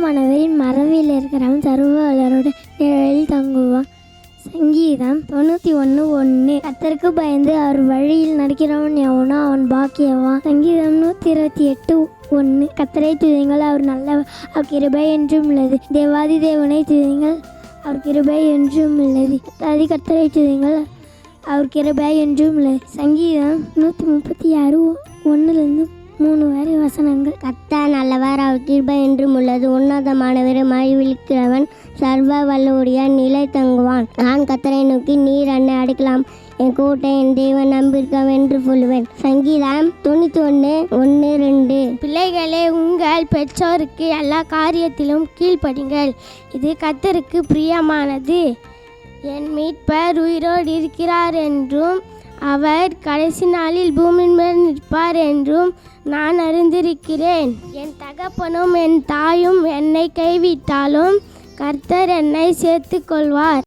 உன்னதமானவரின் மறைவில் இருக்கிறவன் சர்வவல்லவரோட நிழலில் தங்குவான். சங்கீதம் 91:1. கர்த்தருக்கு பயந்து அவர் வழியில் நடக்கிறவன் எவனோ அவன் பாக்கியவான். சங்கீதம் 128:1. கர்த்தரை துதியுங்கள், அவர் நல்லவர், அவர் கிருபை என்றும் உள்ளது. தேவாதி தேவனை துதியுங்கள், அவர் கிருபை என்றும் உள்ளது. கர்த்தரை துதியுங்கள், அவர் கிருபை என்றும் உள்ளது. சங்கீதம் 136:1-3 வசனங்கள். கர்த்தர் நல்லவர், அவர் கிருபை என்றும் உள்ளது. உன்னதமானவரை மறைவிலிருக்கிறவன் சர்வ வல்லவருடைய நிலை தங்குவான். நான் கர்த்தரை நோக்கி, நீர் என்னை அடைக்கலாம், என் கோட்டை, என் தேவன் நம்பியிருக்கோம் என்று சொல்லுவேன். சங்கீதம் 91:1-2. பிள்ளைகளே, உங்கள் பெற்றோருக்கு எல்லா காரியத்திலும் கீழ்ப்படிங்கள், இது கர்த்தருக்கு பிரியமானது. என் மீட்பர் உயிரோடு இருக்கிறார் என்றும் அவர் கடைசி நாளில் பூமியின் மேல் நிற்பார் என்றும் நான் அறிந்திருக்கிறேன். என் தகப்பனும் என் தாயும் என்னை கைவிட்டாலும் கர்த்தர் என்னை சேர்த்து கொள்வார்.